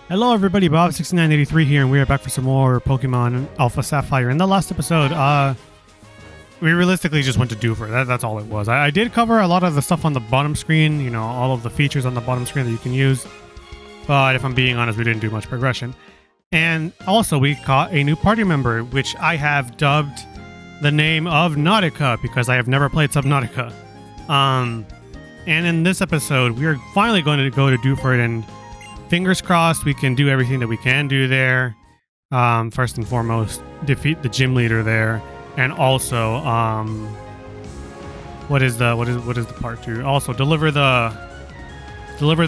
Hello everybody, Bob6983 here, and we are back for some more Pokemon Alpha Sapphire. In the last episode, we realistically just went to Dewford. That's all it was. I did cover a lot of the stuff on the bottom screen, you know, all of the features on the bottom screen that you can use. But if I'm being honest, we didn't do much progression. And also, we caught a new party member, which I have dubbed the name of Nautica, because I have never played Subnautica. And in this episode, we are finally going to go to Dewford, and fingers crossed we can do everything that we can do there. First and foremost, defeat the gym leader there, and also what is the part 2? Also deliver the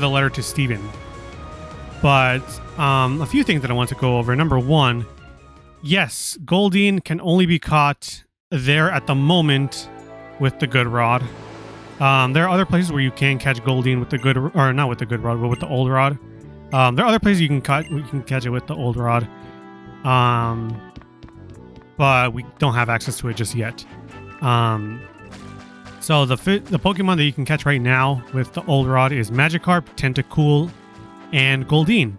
letter to Steven. But a few things that I want to go over. Number one, yes, Goldeen can only be caught there at the moment with the good rod. There are other places where you can catch Goldeen with the good, or not with the good rod, but with the old rod. There are other places you can catch it with the old rod, but we don't have access to it just yet. So the Pokemon that you can catch right now with the old rod is Magikarp, Tentacool, and Goldeen.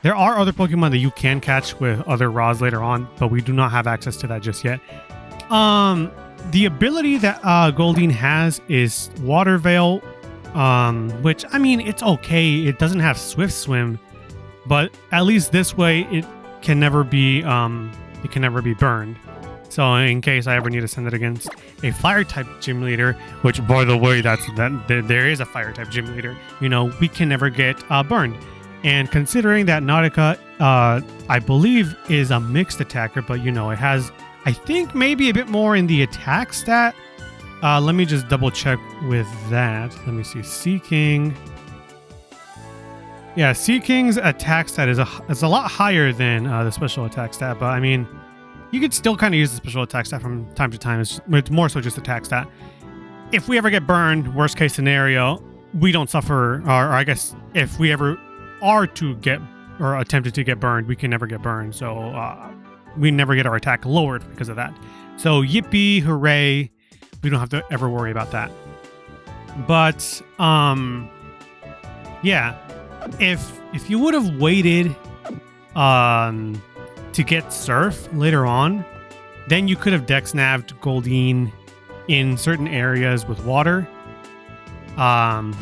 There are other Pokemon that you can catch with other rods later on, but we do not have access to that just yet. The ability that Goldeen has is Water Veil, which, I mean, it's okay. It doesn't have Swift Swim, but at least this way it can never be burned. So in case I ever need to send it against a fire type gym leader, which, by the way, there is a fire type gym leader, you know, we can never get burned. And considering that Nautica, I believe, is a mixed attacker, but you know, it has, I think, maybe a bit more in the attack stat. Let me just double check with that. Let me see. Seeking. Yeah, Seeking's attack stat is a lot higher than the special attack stat, but I mean, you could still kind of use the special attack stat from time to time. It's more so just attack stat. If we ever get burned, worst case scenario, we don't suffer, or I guess if we ever are to get, or attempted to get burned, we can never get burned. So we never get our attack lowered because of that. So yippee, hooray. We don't have to ever worry about that. But yeah, if you would have waited to get Surf later on, then you could have Dex-Nav'd Goldeen in certain areas with water,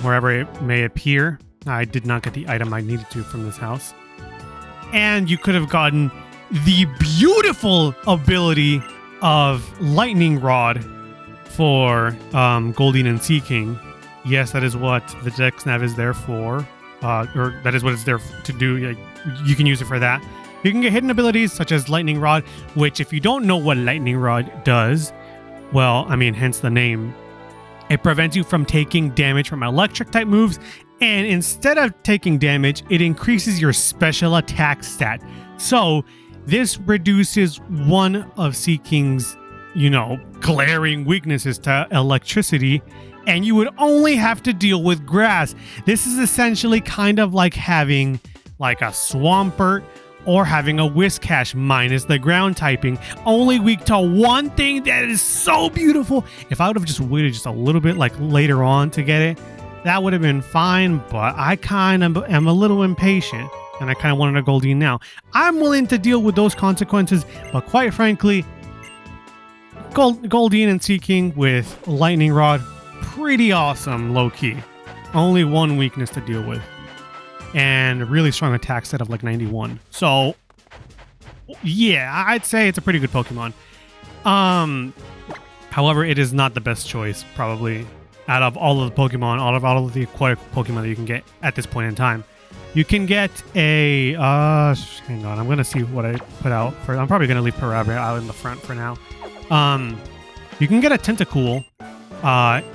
wherever it may appear. I did not get the item I needed to from this house. And you could have gotten the beautiful ability of Lightning Rod for Goldeen and Seeking. Yes, that is what the Dex-Nav is there for, or that is what it's there to do. You can use it for that. You can get hidden abilities such as Lightning Rod, which, if you don't know what Lightning Rod does, well, I mean, hence the name, it prevents you from taking damage from electric type moves, and instead of taking damage, it increases your special attack stat. So this reduces one of Seeking's, you know, glaring weaknesses to electricity, and you would only have to deal with grass. This is essentially kind of like having like a Swampert or having a Whiscash minus the ground typing, only weak to one thing that is so beautiful. If I would have just waited just a little bit like later on to get it, that would have been fine, but I kind of am a little impatient, and I kind of wanted a Goldeen now. I'm willing to deal with those consequences, but quite frankly, Goldeen and Seeking with Lightning Rod, pretty awesome, low-key. Only one weakness to deal with. And a really strong attack set of like 91. So, yeah, I'd say it's a pretty good Pokemon. However, it is not the best choice, probably, out of all of the Pokemon, all of the aquatic Pokemon that you can get at this point in time. You can get a, hang on, I'm going to see what I put out first. I'm probably going to leave Parabra out in the front for now. You can get a Tentacool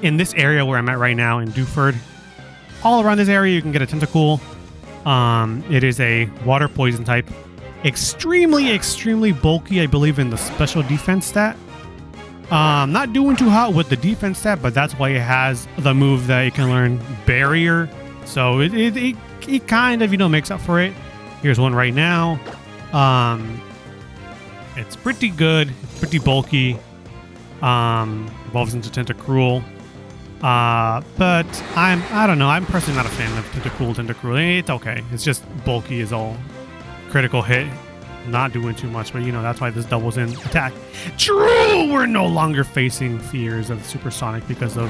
in this area where I'm at right now in Dewford. All around this area, you can get a Tentacool. It is a water poison type. Extremely bulky, I believe, in the special defense stat. Not doing too hot with the defense stat, but that's why it has the move that it can learn Barrier. So it kind of, you know, makes up for it. Here's one right now. It's pretty good. It's pretty bulky. Evolves into Tentacruel. But I don't know. I'm personally not a fan of Tentacruel. It's okay. It's just bulky is all. Critical hit, not doing too much, but you know, that's why this doubles in attack. True! We're no longer facing fears of Supersonic because of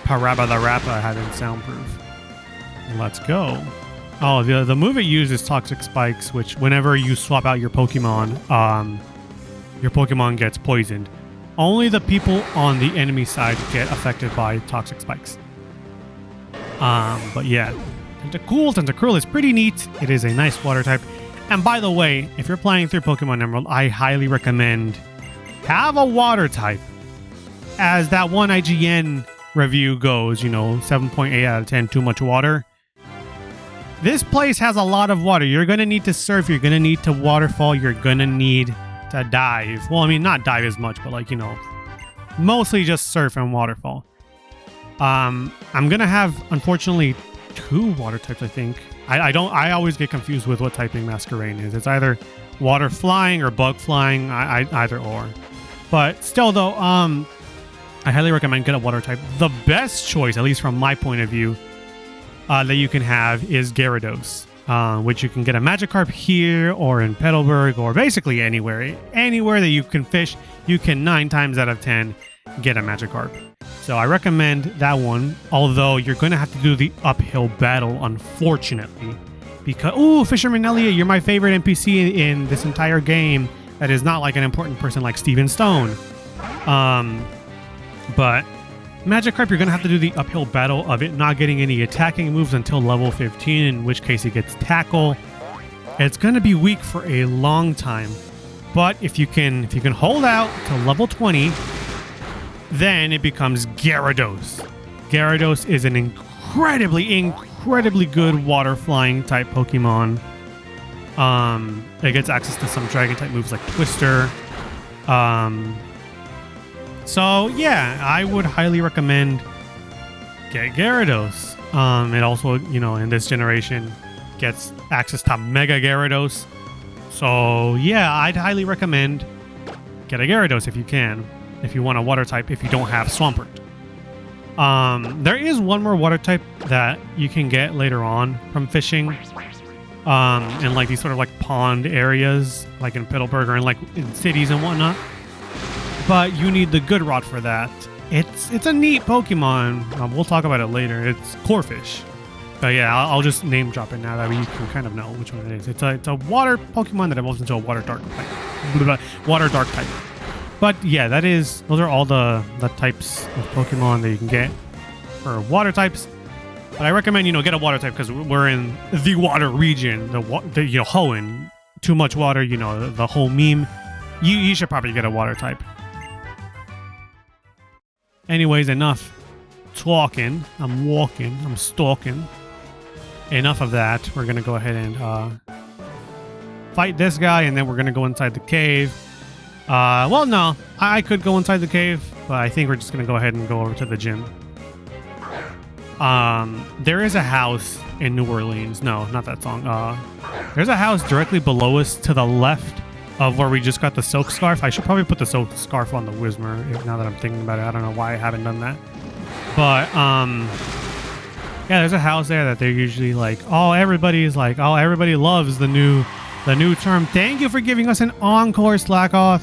Parabba the Rappa having soundproof. Let's go. Oh, the move it uses Toxic Spikes, which whenever you swap out your Pokemon gets poisoned. Only the people on the enemy side get affected by Toxic Spikes. But yeah, Tentacruel is pretty neat. It is a nice water type. And by the way, if you're playing through Pokemon Emerald, I highly recommend have a water type. As that one IGN review goes, you know, 7.8 out of 10, too much water. This place has a lot of water. You're going to need to surf. You're going to need to waterfall. You're going to need to dive. Well, I mean, not dive as much, but like, you know, mostly just surf and waterfall. I'm going to have, unfortunately, 2 water types, I think. I always get confused with what typing Masquerain is. It's either water flying or bug flying, either or. But still, though, I highly recommend get a water type. The best choice, at least from my point of view, that you can have is Gyarados, which you can get a Magikarp here or in Petalburg or basically anywhere. Anywhere that you can fish, you can 9 times out of 10 get a Magikarp. So I recommend that one, although you're going to have to do the uphill battle, unfortunately. Because, ooh, Fisherman Elliot, you're my favorite NPC in this entire game that is not like an important person like Steven Stone. But Magikarp, you're going to have to do the uphill battle of it not getting any attacking moves until level 15, in which case it gets Tackle. It's going to be weak for a long time. But if you can hold out to level 20, then it becomes Gyarados. Gyarados is an incredibly good water flying type Pokemon. It gets access to some dragon type moves like Twister. So yeah, I would highly recommend get Gyarados. It also, you know, in this generation gets access to Mega Gyarados. So yeah, I'd highly recommend get a Gyarados if you can. If you want a water type, if you don't have Swampert. There is one more water type that you can get later on from fishing. In like these sort of like pond areas, like in Petalburg or in like in cities and whatnot. But you need the good rod for that. It's a neat Pokemon. We'll talk about it later. It's Corphish. But yeah, I'll just name drop it now that way you can kind of know which one it is. It's a water Pokemon that evolves into a water dark type. Water dark type. But yeah, those are all the types of Pokemon that you can get for water types. But I recommend, you know, get a water type because we're in the water region, the you know, Hoenn, too much water, you know, the whole meme. You should probably get a water type. Anyways, enough talking. I'm walking. I'm stalking. Enough of that. We're going to go ahead and fight this guy, and then we're going to go inside the cave. Well, no. I could go inside the cave, but I think we're just going to go ahead and go over to the gym. There is a house in New Orleans. No, not that song. There's a house directly below us to the left of where we just got the silk scarf. I should probably put the silk scarf on the Whismer now that I'm thinking about it. I don't know why I haven't done that. But, yeah, there's a house there that they're usually like, everybody loves the new term. Thank you for giving us an encore, Slackoth.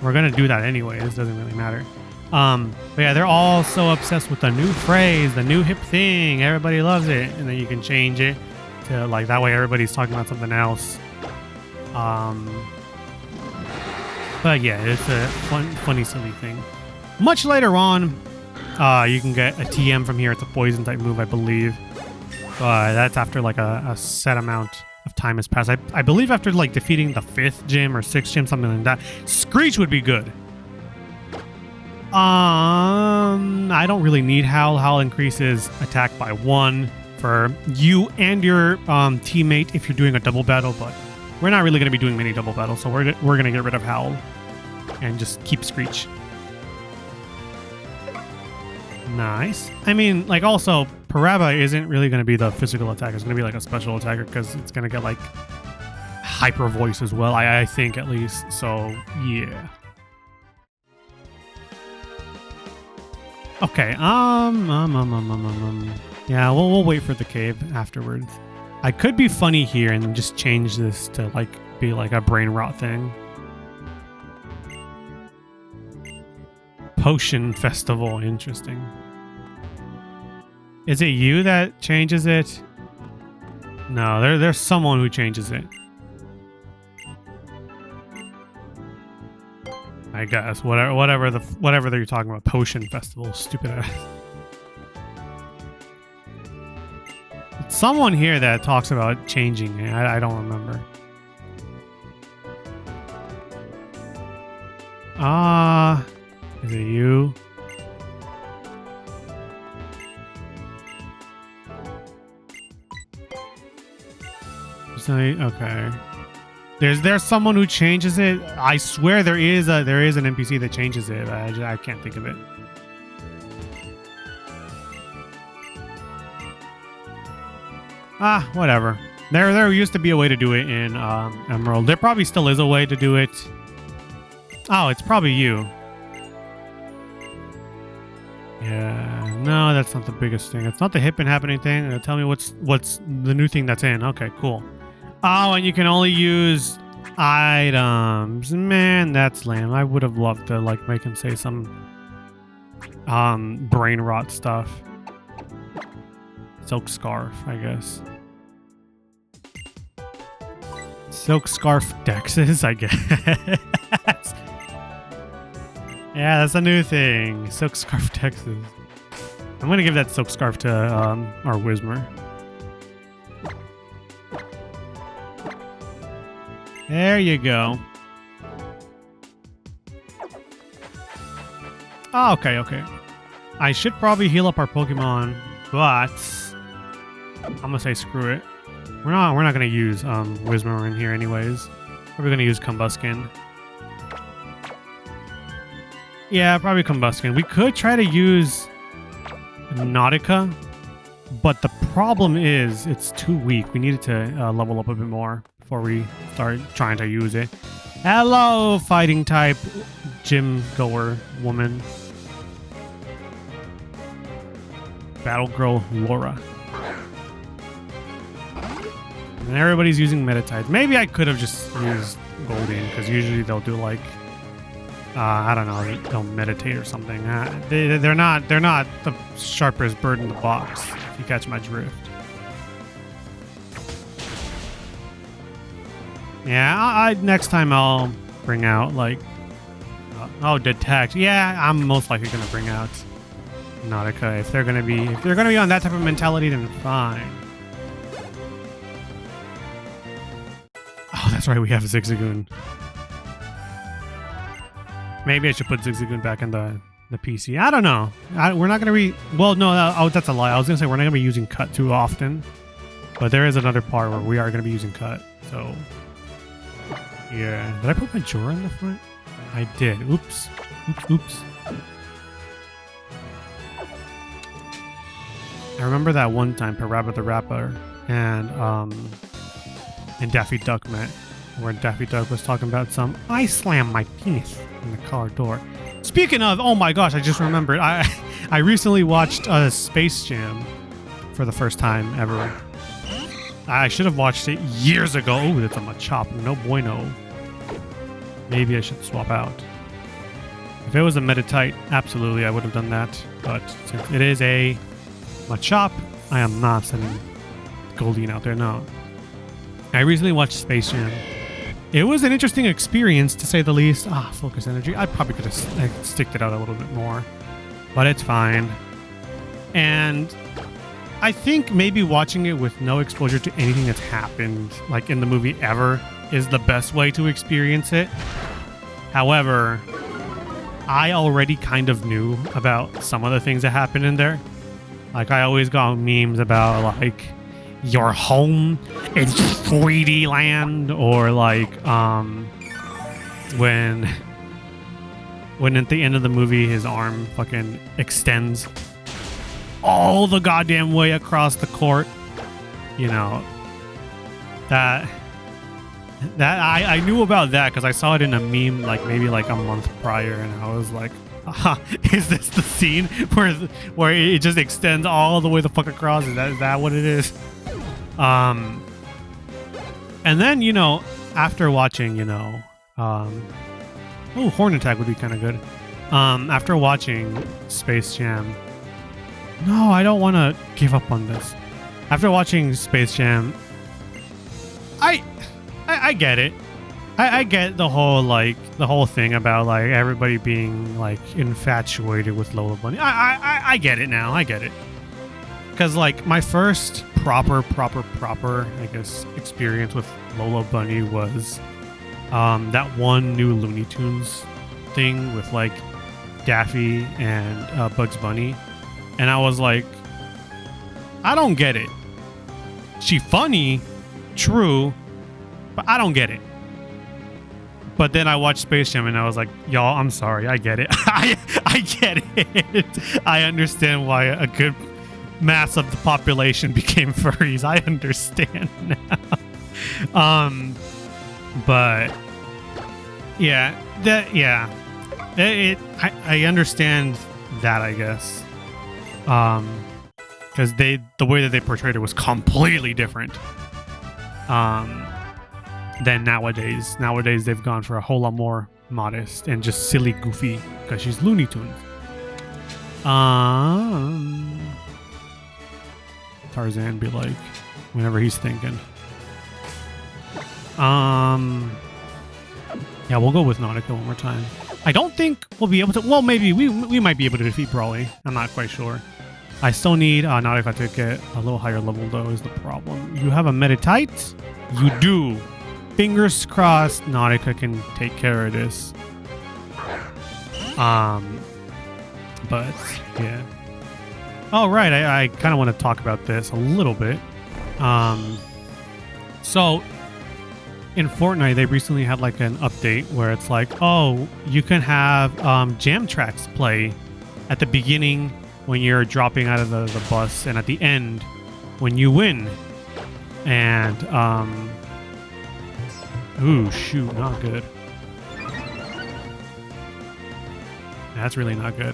We're going to do that anyway. This doesn't really matter. But yeah, they're all so obsessed with the new phrase, the new hip thing. Everybody loves it. And then you can change it to like, that way everybody's talking about something else. But yeah, it's a funny, silly thing. Much later on, you can get a TM from here. It's a poison type move, I believe. But that's after like a set amount of time has passed. I believe after like defeating the 5th gym or 6th gym, something like that. Screech would be good. I don't really need Howl. Howl increases attack by 1 for you and your teammate if you're doing a double battle, but we're not really going to be doing many double battles, so we're going to get rid of Howl and just keep Screech. Nice. I mean, like, also, Parabba isn't really going to be the physical attacker. It's going to be like a special attacker because it's going to get like hyper voice as well, I think, at least. So, yeah. Okay. Yeah, we'll wait for the cave afterwards. I could be funny here and just change this to like be like a brain rot thing. Potion festival, interesting. Is it you that changes it? No, there's someone who changes it. I guess whatever you're talking about. Potion festival, stupid ass. It's someone here that talks about changing it. I don't remember. Is it you? Okay. There's someone who changes it. I swear there is an NPC that changes it. I can't think of it. Whatever. There used to be a way to do it in Emerald. There probably still is a way to do it. Oh, it's probably you. Yeah, no, that's not the biggest thing. It's not the hip and happening thing. Tell me what's the new thing that's in. Okay, cool. Oh, and you can only use items. Man, that's lame. I would have loved to like make him say some brain rot stuff. Silk scarf, I guess. Silk scarf dexes, I guess. Yeah, that's a new thing. Silk scarf dexes. I'm gonna give that silk scarf to our Whismer. There you go. Oh, okay. I should probably heal up our Pokemon, but I'm gonna say screw it. We're not gonna use Whismer in here anyways. We're gonna use Combuskin. Yeah, probably Combuskin. We could try to use Nautica, but the problem is it's too weak. We needed to level up a bit more before we start trying to use it. Hello, fighting type gym goer woman. Battle Girl Laura. And everybody's using Meditite. Maybe I could have just used Goldeen, because usually they'll do like I don't know, they'll meditate or something. They're not the sharpest bird in the box, if you catch my drift. Yeah, next time I'll bring out like detect. Yeah, I'm most likely gonna bring out Nautica if they're gonna be on that type of mentality, then fine. Oh, that's right, we have Zigzagoon. Maybe I should put Zigzagoon back in the PC. I don't know. We're not gonna be. Well, no, that's a lie. I was gonna say we're not gonna be using Cut too often, but there is another part where we are gonna be using Cut. So yeah, did I put Majora in the front? I did. Oops. I remember that one time Parabba the Rapper and Daffy Duck met, where Daffy Duck was talking about some I slammed my penis in the car door. Speaking of, oh my gosh, I just remembered. I recently watched Space Jam for the first time ever. I should have watched it years ago. Oh, that's a Machop. No bueno. Maybe I should swap out. If it was a Meditite, absolutely I would have done that. But since it is a Machop, I am not sending Goldeen out there, no. I recently watched Space Jam. It was an interesting experience, to say the least. Focus energy. I probably could have sticked it out a little bit more, but it's fine. And I think maybe watching it with no exposure to anything that's happened, like in the movie ever, is the best way to experience it. However, I already kind of knew about some of the things that happened in there. Like, I always got memes about, like, your home in 3D land, or like when at the end of the movie his arm fucking extends all the goddamn way across the court. You know, that I knew about that because I saw it in a meme like maybe like a month prior, and I was like, Is this the scene where it just extends all the way the fuck across? Is that what it is? And then, you know, after watching, you know, Horn Attack would be kind of good. After watching Space Jam, no, I don't want to give up on this. After watching Space Jam, I get it. I get the whole thing about like everybody being like infatuated with Lola Bunny. I get it now. I get it. Because like my first proper I guess experience with Lola Bunny was that one new Looney Tunes thing with like Daffy and Bugs Bunny, and I was like, I don't get it. She funny, true, but I don't get it. But then I watched Space Jam and I was like, y'all, I'm sorry, I get it. I get it. I understand why a good mass of the population became furries. I understand now. But yeah, I understand that, I guess. Because the way that they portrayed it was completely different. Than nowadays. Nowadays they've gone for a whole lot more modest and just silly, goofy, because she's Looney Tunes. Tarzan be like, whenever he's thinking. Yeah, we'll go with Nautica one more time. I don't think we'll be able to. Well, maybe we might be able to defeat Brawley. I'm not quite sure. I still need Nautica to get a little higher level, though, is the problem. You have a Meditite? You do. Fingers crossed Nautica can take care of this. But yeah. Oh right, I kind of want to talk about this a little bit. So in Fortnite they recently had like an update where it's like, oh, you can have jam tracks play at the beginning when you're dropping out of the bus, and at the end when you win. And ooh, shoot, not good. That's really not good.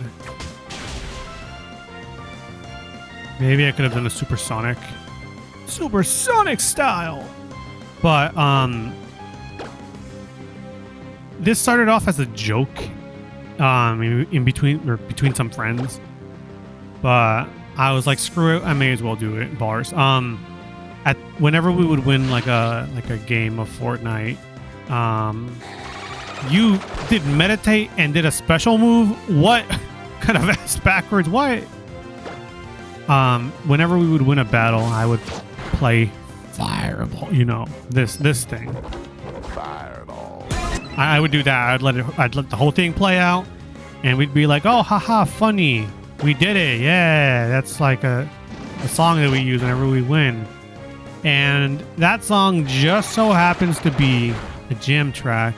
Maybe I could have done a supersonic style. But this started off as a joke in between some friends. But I was like, screw it, I may as well do it. Bars. Whenever we would win like a game of Fortnite, you did meditate and did a special move. What kind of ass backwards? What? Whenever we would win a battle, I would play Fireball. You know, this thing. Fireball. I would do that. I'd let the whole thing play out, and we'd be like, oh, haha, funny. We did it. Yeah, that's like a song that we use whenever we win. And that song just so happens to be a jam track.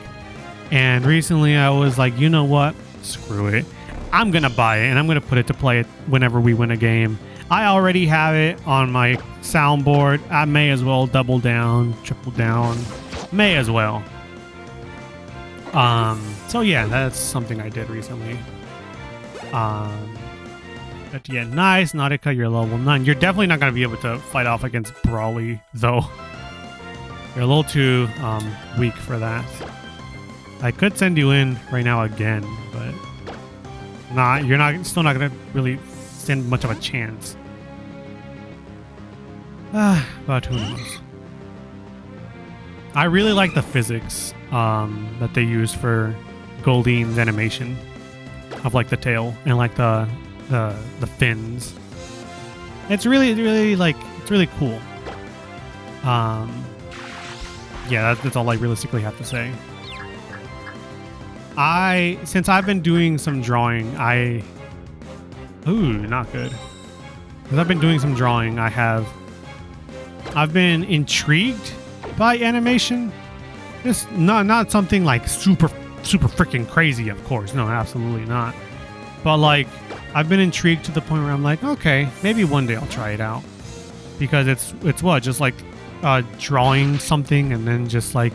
And recently I was like, you know what? Screw it. I'm going to buy it and I'm going to put it to play it whenever we win a game. I already have it on my soundboard. I may as well double down, triple down. May as well. So yeah, that's something I did recently. But yeah, nice, Nautica, you're level 9. You're definitely not going to be able to fight off against Brawley, though. You're a little too weak for that. I could send you in right now again, but you're still not going to really stand much of a chance. But who knows? I really like the physics that they use for Goldine's animation of like the tail and like the fins. It's really like, it's really cool. Yeah, that's all I realistically have to say. Since I've been doing some drawing, ooh, not good. Since I've been doing some drawing, I've been intrigued by animation. Just not something like super freaking crazy, of course. No, absolutely not. But like, I've been intrigued to the point where I'm like, okay, maybe one day I'll try it out. Because it's what, just like drawing something and then just like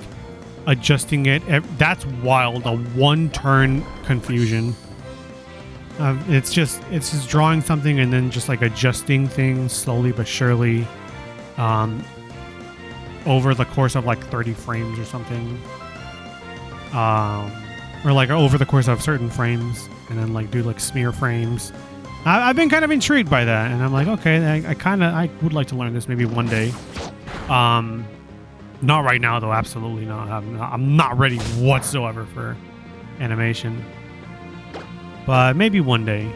adjusting it. That's wild. A one-turn confusion. It's just drawing something and then just like adjusting things slowly but surely, over the course of like 30 frames or something, or like over the course of certain frames, and then like do like smear frames. I've been kind of intrigued by that, and I'm like, okay, I would like to learn this maybe one day. Not right now though, absolutely not. I'm not ready whatsoever for animation, but maybe one day.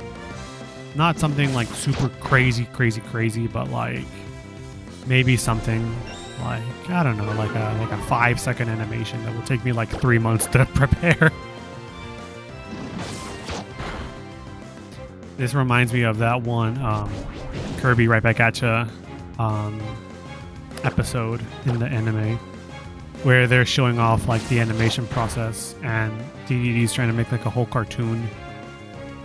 Not something like super crazy, but like maybe something like, I don't know, like a 5-second animation that will take me like 3 months to prepare. This reminds me of that one Kirby Right Back at Ya episode in the anime where they're showing off like the animation process, and DDD's trying to make like a whole cartoon,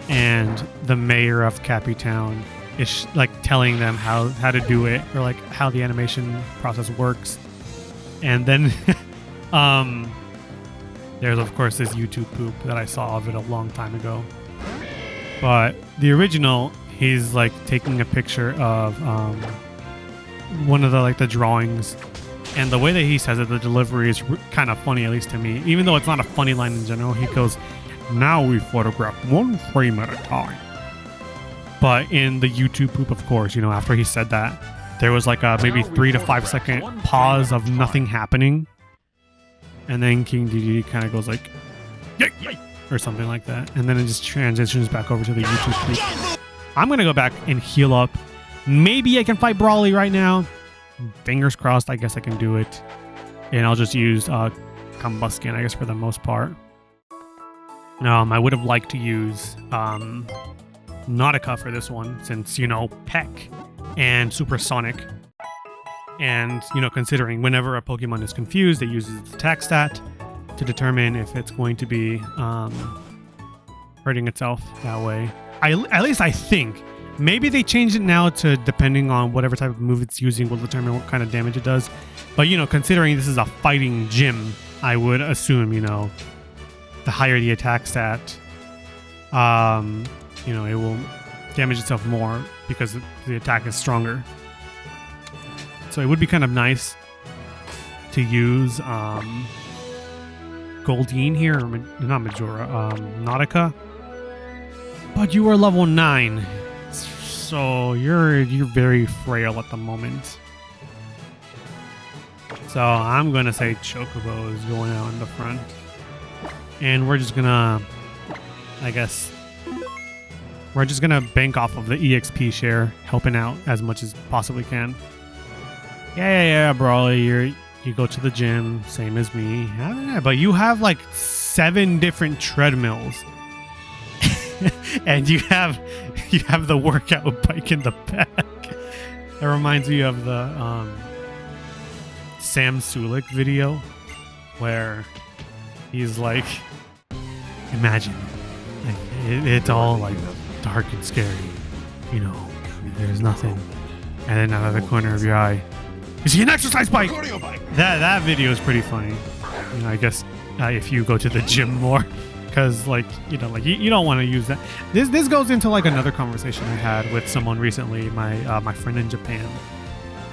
and the mayor of Cappy Town is like telling them how to do it, or like how the animation process works. And then there's of course this YouTube poop that I saw of it a long time ago. But the original, he's like taking a picture of one of the drawings, and the way that he says it, the delivery is kind of funny, at least to me. Even though it's not a funny line in general, he goes, "Now we photograph 1 frame at a time." But in the YouTube poop, of course, you know, after he said that, there was like a maybe 3 to 5 second pause of nothing happening, and then King DDD kind of goes like, "Yay, yay," or something like that, and then it just transitions back over to the YouTube poop. I'm gonna go back and heal up. Maybe I can fight Brawley right now. Fingers crossed. I guess I can do it, and I'll just use Combustion, I guess, for the most part. I would have liked to use Nautica for this one, since, you know, Peck and Supersonic. And, you know, considering whenever a Pokemon is confused, it uses its attack stat to determine if it's going to be hurting itself that way. At least I think. Maybe they changed it now to, depending on whatever type of move it's using, will determine what kind of damage it does. But, you know, considering this is a fighting gym, I would assume, you know, the higher the attack stat, you know, it will damage itself more because the attack is stronger. So it would be kind of nice to use Goldeen here, or not Majora, Nautica. But you are level 9, so you're very frail at the moment. So I'm gonna say Chocobo is going out in the front, and we're just gonna, I guess, we're just gonna bank off of the EXP share, helping out as much as possibly can. Yeah, Brawley, you go to the gym, same as me. Yeah, but you have like 7 different treadmills, and you have the workout bike in the back. That reminds me of the Sam Sulik video where he's like, imagine like it's all like dark and scary, you know, there's nothing, and then out of the corner of your eye, you see an exercise bike. That video is pretty funny. You know, I guess if you go to the gym more, because like, you know, like you don't want to use that. This goes into like another conversation I had with someone recently, my friend in Japan.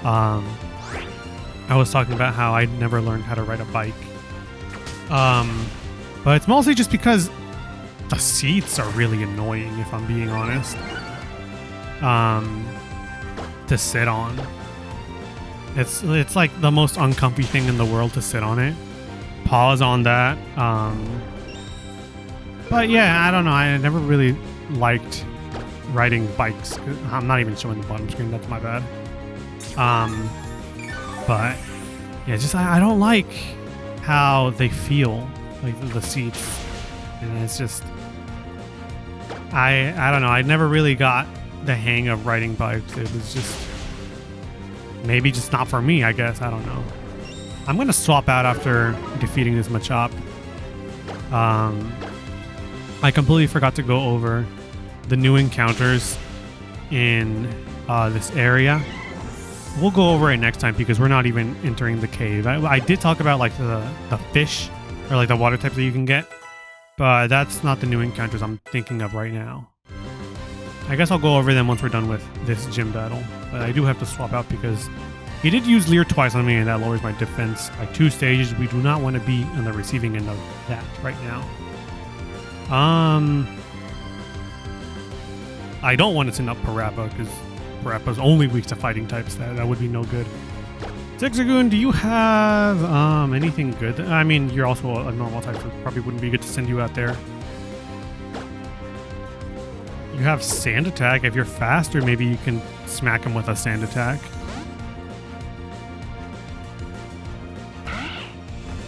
I was talking about how I never learned how to ride a bike, but it's mostly just because the seats are really annoying, if I'm being honest, to sit on. It's like the most uncomfy thing in the world to sit on it. Pause on that. But yeah, I don't know. I never really liked riding bikes. I'm not even showing the bottom screen. That's my bad. But yeah, just I don't like how they feel, like the seats, and it's just I don't know. I never really got the hang of riding bikes. It was just maybe just not for me, I guess. I don't know. I'm gonna swap out after defeating this Machop. I completely forgot to go over the new encounters in this area. We'll go over it next time because we're not even entering the cave. I did talk about like the fish, or like the water types that you can get, but that's not the new encounters I'm thinking of right now. I guess I'll go over them once we're done with this gym battle. But I do have to swap out because he did use Leer twice on me, and that lowers my defense by 2 stages. We do not want to be on the receiving end of that right now. I don't want to send up Parappa because Parappa's only weak to fighting types. That would be no good. Zigzagoon, do you have anything good? I mean, you're also a normal type, so it probably wouldn't be good to send you out there. You have Sand Attack. If you're faster, maybe you can smack him with a Sand Attack.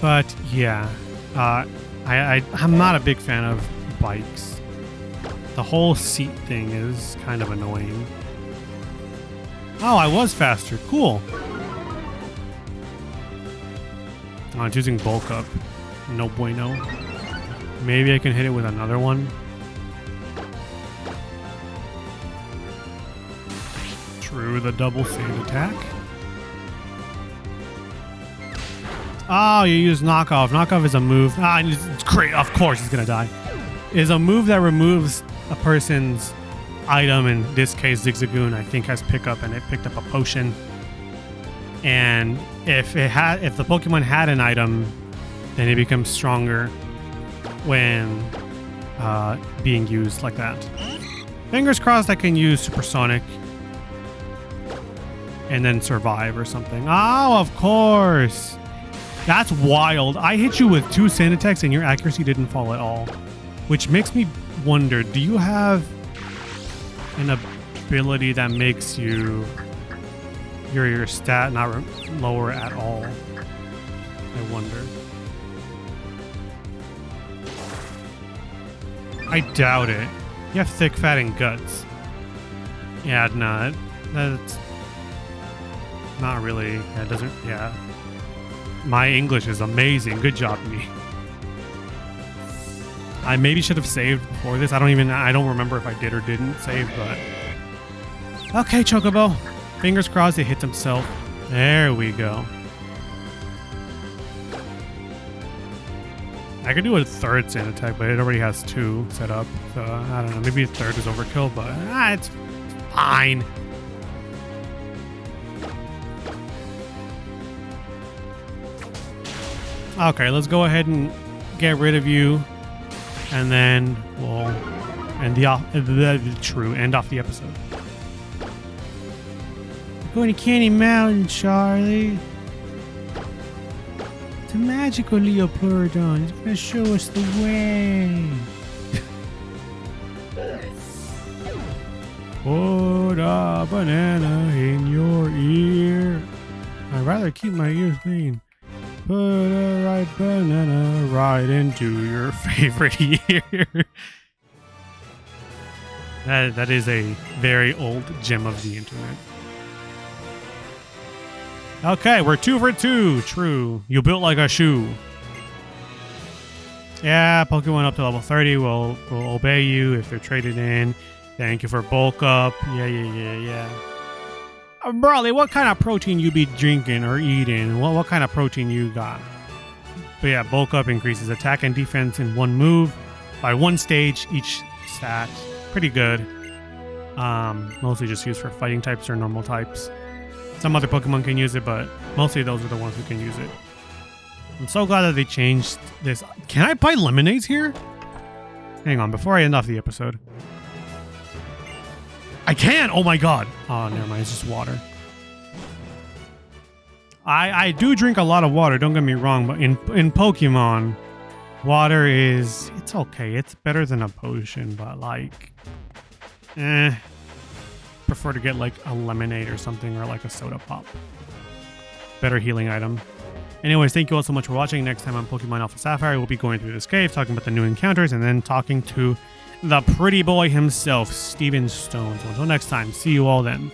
But yeah, I'm not a big fan of bikes. The whole seat thing is kind of annoying. Oh, I was faster. Cool. Oh, it's using bulk up. No bueno. Maybe I can hit it with another one. True, the double sand attack. Oh, you use knockoff. Knockoff is a move. It's great. Of course he's gonna die. Is a move that removes a person's item. In this case, Zigzagoon, I think, has pickup, and it picked up a potion. And if the Pokemon had an item, then it becomes stronger when being used like that. Fingers crossed I can use Supersonic and then survive or something. Oh, of course. That's wild. I hit you with 2 sand attacks and your accuracy didn't fall at all. Which makes me wonder, do you have an ability that makes your stat not lower at all? I wonder. I doubt it. You have thick, fat, and guts. Yeah, no, that's not really. Yeah, it doesn't. Yeah, my English is amazing. Good job, me. I maybe should have saved before this. I don't remember if I did or didn't save, but okay, Chocobo. Fingers crossed it hits himself. There we go. I could do a 3rd sand attack, but it already has 2 set up. So I don't know. Maybe a 3rd is overkill, but it's fine. Okay, let's go ahead and get rid of you, and then we'll end end off the episode. Going to Candy Mountain, Charlie. It's a magical Leopardon. It's gonna show us the way. Put a banana in your ear. I'd rather keep my ears clean. Put a right banana right into your favorite ear. That is a very old gem of the internet. Okay, we're 2 for 2. True. You built like a shoe. Yeah, Pokemon up to level 30 will obey you if they're traded in. Thank you for bulk up. Yeah. Brawley, what kind of protein you be drinking or eating? What kind of protein you got? But yeah, bulk up increases attack and defense in 1 move by 1 stage each stat. Pretty good. Mostly just used for fighting types or normal types. Some other Pokemon can use it, but mostly those are the ones who can use it. I'm so glad that they changed this. Can I buy lemonades here? Hang on, before I end off the episode. I can! Oh my god! Oh, never mind, it's just water. I do drink a lot of water, don't get me wrong, but in Pokemon, water is... It's okay, it's better than a potion, but like... Prefer to get like a lemonade or something, or like a soda pop. Better healing item. Anyways, thank you all so much for watching. Next time on Pokemon Alpha Sapphire, we'll be going through this cave, talking about the new encounters, and then talking to the pretty boy himself, Steven Stone. So until next time, see you all then.